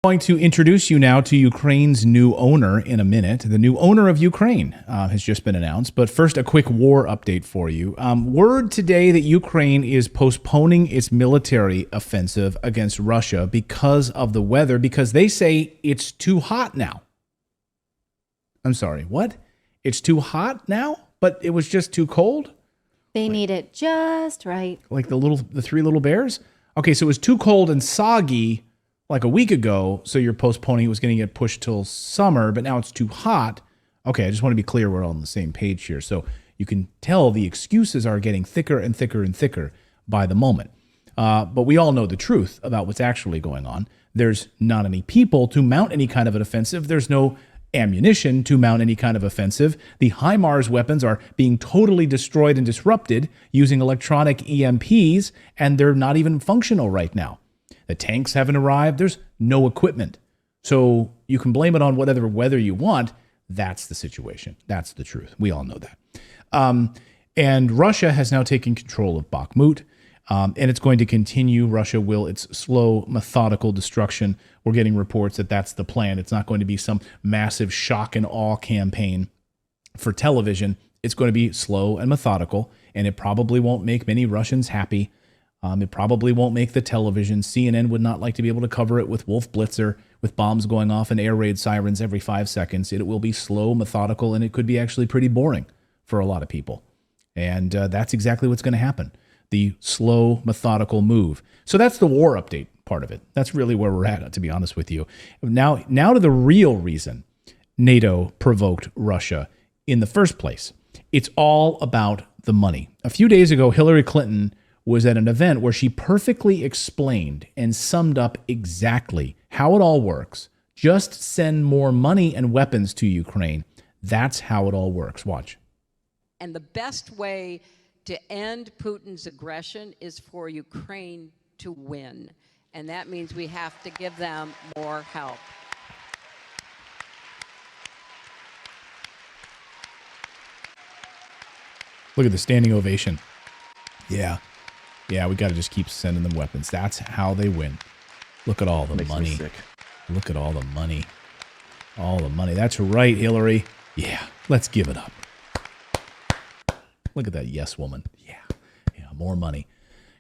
Going to introduce you now to Ukraine's new owner in a minute. The new owner of Ukraine has just been announced. But first, a quick war update for you. Word today that Ukraine is postponing its military offensive against Russia because of the weather, because they say it's too hot now. I'm sorry, what? It's too hot now, but it was just too cold? They need it just right. Like the three little bears? Okay, so it was too cold and soggy like a week ago, so you're postponing it was going to get pushed till summer, but now it's too hot. Okay, I just want to be clear we're all on the same page here. So you can tell the excuses are getting thicker and thicker and thicker by the moment. But we all know the truth about what's actually going on. There's not any people to mount any kind of an offensive. There's no ammunition to mount any kind of offensive. The HIMARS weapons are being totally destroyed and disrupted using electronic EMPs, and they're not even functional right now. The tanks haven't arrived. There's no equipment. So you can blame it on whatever weather you want. That's the situation. That's the truth. We all know that. And Russia has now taken control of Bakhmut, and it's going to continue. Russia will its slow, methodical destruction. We're getting reports that that's the plan. It's not going to be some massive shock and awe campaign for television. It's going to be slow and methodical, and it probably won't make many Russians happy. It probably won't make the television. CNN would not like to be able to cover it with Wolf Blitzer, with bombs going off and air raid sirens every 5 seconds. It will be slow, methodical, and it could be actually pretty boring for a lot of people. And that's exactly what's going to happen. The slow, methodical move. So that's the war update part of it. That's really where we're at, to be honest with you. Now to the real reason NATO provoked Russia in the first place. It's all about the money. A few days ago, Hillary Clinton was at an event where she perfectly explained and summed up exactly how it all works. Just send more money and weapons to Ukraine. That's how it all works. Watch. And the best way to end Putin's aggression is for Ukraine to win. And that means we have to give them more help. Look at the standing ovation. Yeah, we got to just keep sending them weapons. That's how they win. Look at all the money. Look at all the money. All the money. That's right, Hillary. Yeah, let's give it up. Look at that yes woman. Yeah, more money.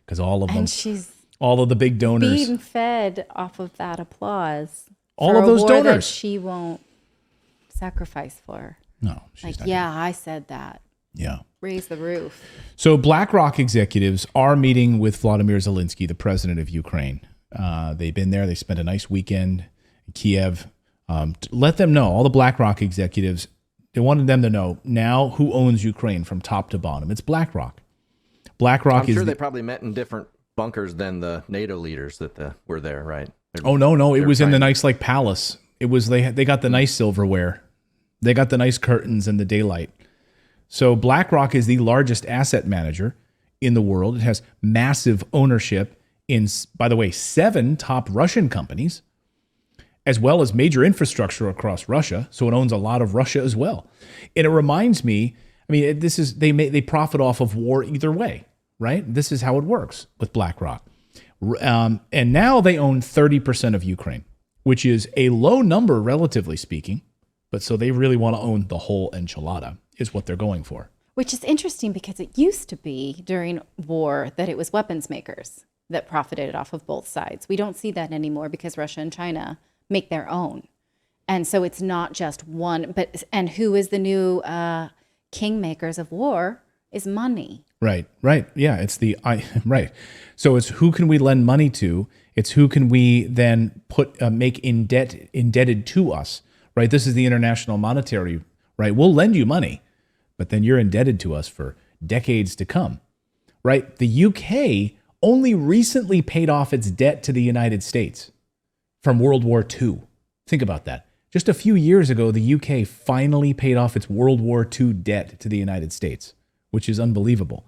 Because all of them, And she's all of the big donors, being fed off of that applause. all for of a those war that donors. she won't sacrifice for. No, she's not. Yeah, I said that. Yeah. Raise the roof. So BlackRock executives are meeting with Vladimir Zelensky, the president of Ukraine. They've been there. They spent a nice weekend in Kiev. Let them know, all the BlackRock executives, they wanted them to know now who owns Ukraine from top to bottom. It's BlackRock. BlackRock I'm sure they probably met in different bunkers than the NATO leaders that were there, right? Oh, no. It was in the nice palace. It was they got the nice silverware. They got the nice curtains and the daylight. So BlackRock is the largest asset manager in the world. It has massive ownership in, by the way, 7 top Russian companies, as well as major infrastructure across Russia. So it owns a lot of Russia as well. And it reminds me, this is they profit off of war either way, right? This is how it works with BlackRock. And now they own 30% of Ukraine, which is a low number relatively speaking. But so they really want to own the whole enchilada is what they're going for. Which is interesting because it used to be during war that it was weapons makers that profited off of both sides. We don't see that anymore because Russia and China make their own. And so it's not just one, and who is the new kingmakers of war is money. Right. Yeah, it's right. So it's who can we lend money to? It's who can we then make indebted to us, right? This is the international monetary, right? We'll lend you money, but then you're indebted to us for decades to come, right? The UK only recently paid off its debt to the United States from World War II. Think about that. Just a few years ago, the UK finally paid off its World War II debt to the United States, which is unbelievable.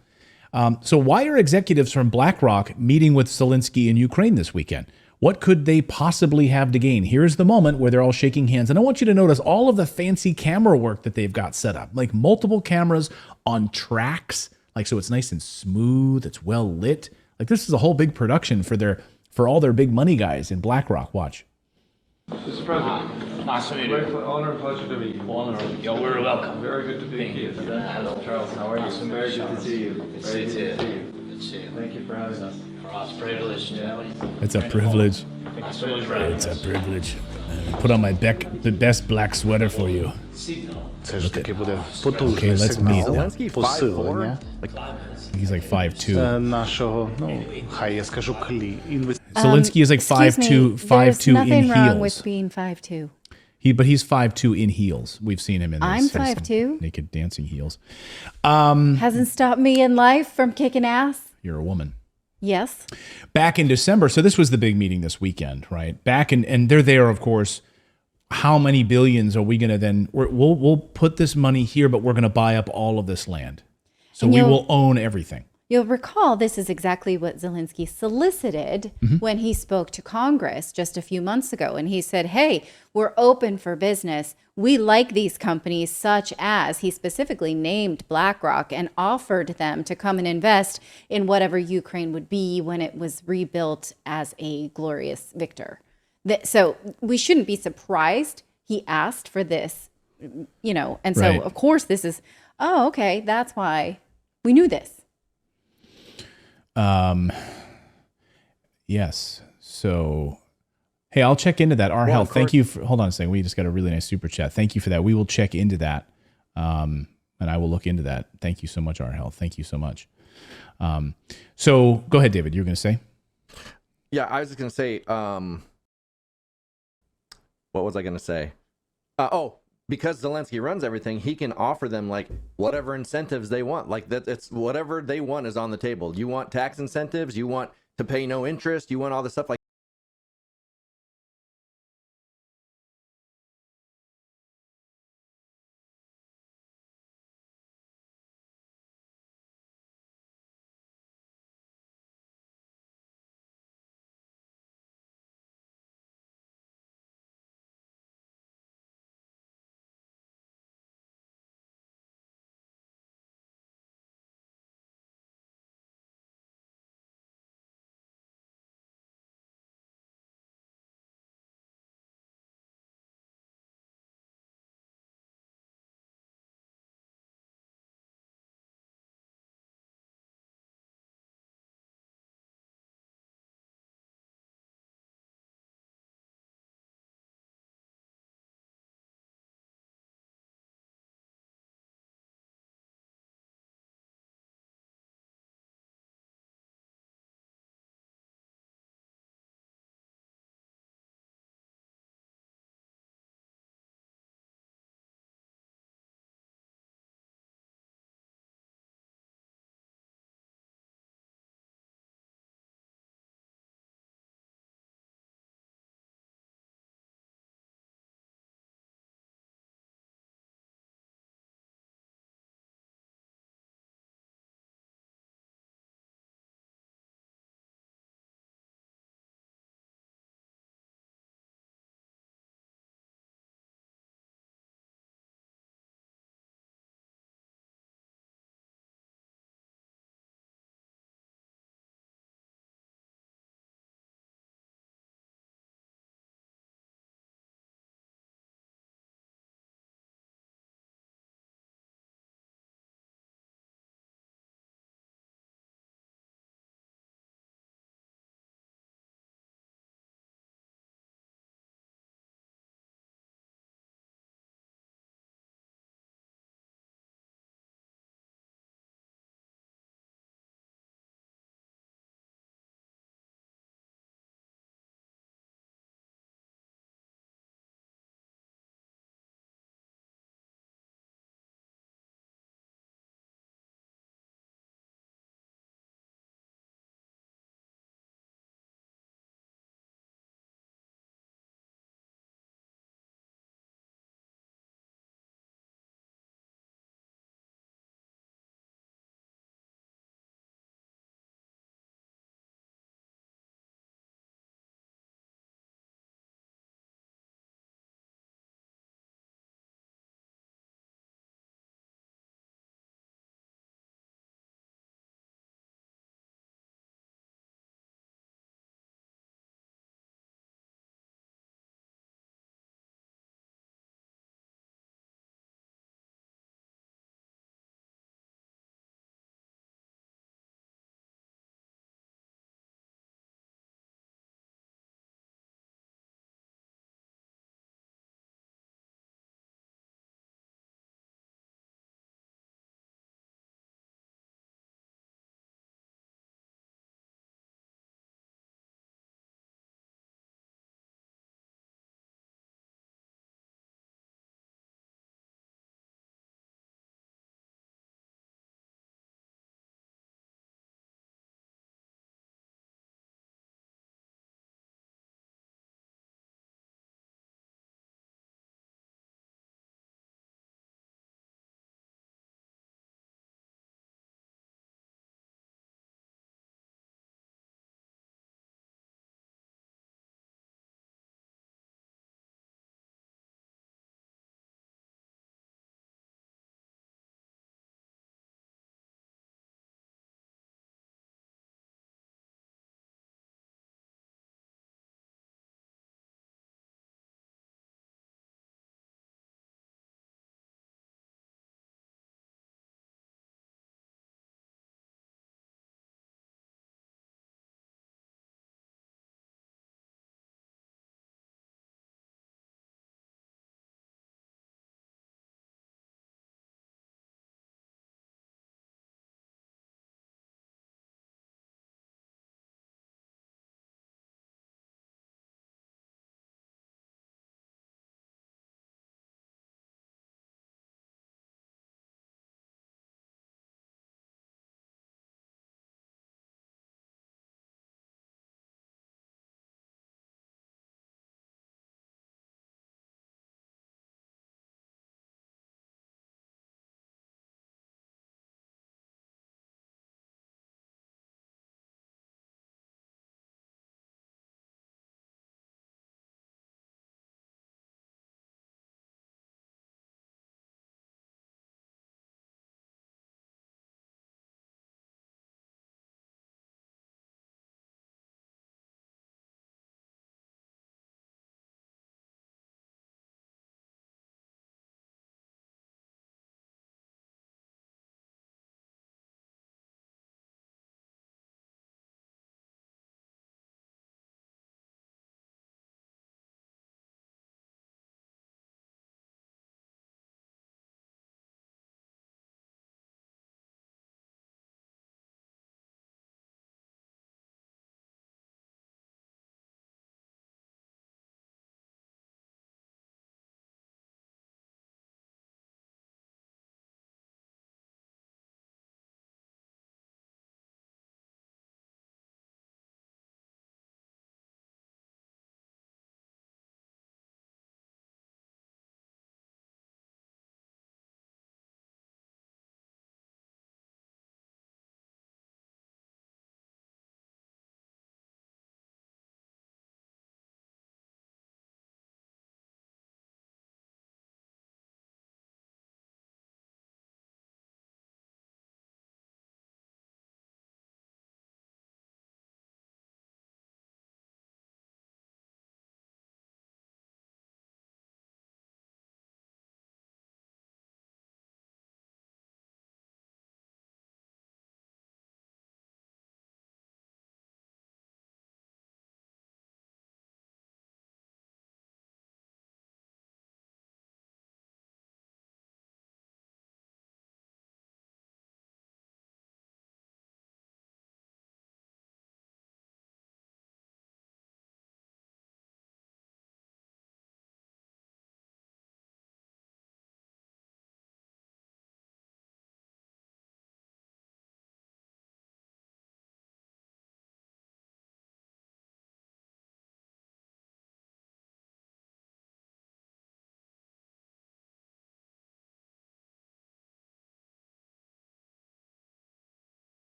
So why are executives from BlackRock meeting with Zelensky in Ukraine this weekend? What could they possibly have to gain? Here's the moment where they're all shaking hands. And I want you to notice all of the fancy camera work that they've got set up, like multiple cameras on tracks, so it's nice and smooth, it's well lit. Like this is a whole big production for all their big money guys in BlackRock. Watch. Mr. President. Nice to meet Great you. honor and pleasure to meet you. Honor. You're very welcome. Very good to be here. Hello. Charles, how are you? Nice to meet Very you, good to Charles. see you. Good to Very see good to see you. you. Good to see you. Thank you for having us. For us, privilege. It's a privilege. Thank you so much for having It's a us. privilege. Put on the best black sweater for you. Це ж таки буде потужний Okay, let's meet. сигнал Zelensky 5'4"? посилення He's like 5'2". нашого, ну, хай я скажу, Zelensky is like Excuse me, 5'2", 5'2" there's nothing in wrong with heels. being 5'2". But he's 5'2" in heels. We've seen him in I'm those 5'2". naked dancing heels. Hasn't stopped me in life from kicking ass. You're a woman. Yes. Back in December, so this was the big meeting this weekend, right? And they're there, of course. How many billions are we going to then? We'll put this money here, but we're going to buy up all of this land, so And we you'll- will own everything. You'll recall this is exactly what Zelensky solicited when he spoke to Congress just a few months ago. And he said, hey, we're open for business. We like these companies, such as he specifically named BlackRock and offered them to come and invest in whatever Ukraine would be when it was rebuilt as a glorious victor. So we shouldn't be surprised he asked for this, and so Right. of course this is, oh, okay, that's why we knew this. Yes. So, hey, I'll check into that. Our Well, health. of Thank course- you. Hold on a second. We just got a really nice super chat. Thank you for that. We will check into that. And I will look into that. Thank you so much, Our Health. Thank you so much. So go ahead, David. You were going to say? Yeah, I was just gonna say. What was I gonna say? Because Zelensky runs everything, he can offer them like whatever incentives they want. Like that, it's whatever they want is on the table. You want tax incentives? You want to pay no interest? You want all this stuff? Like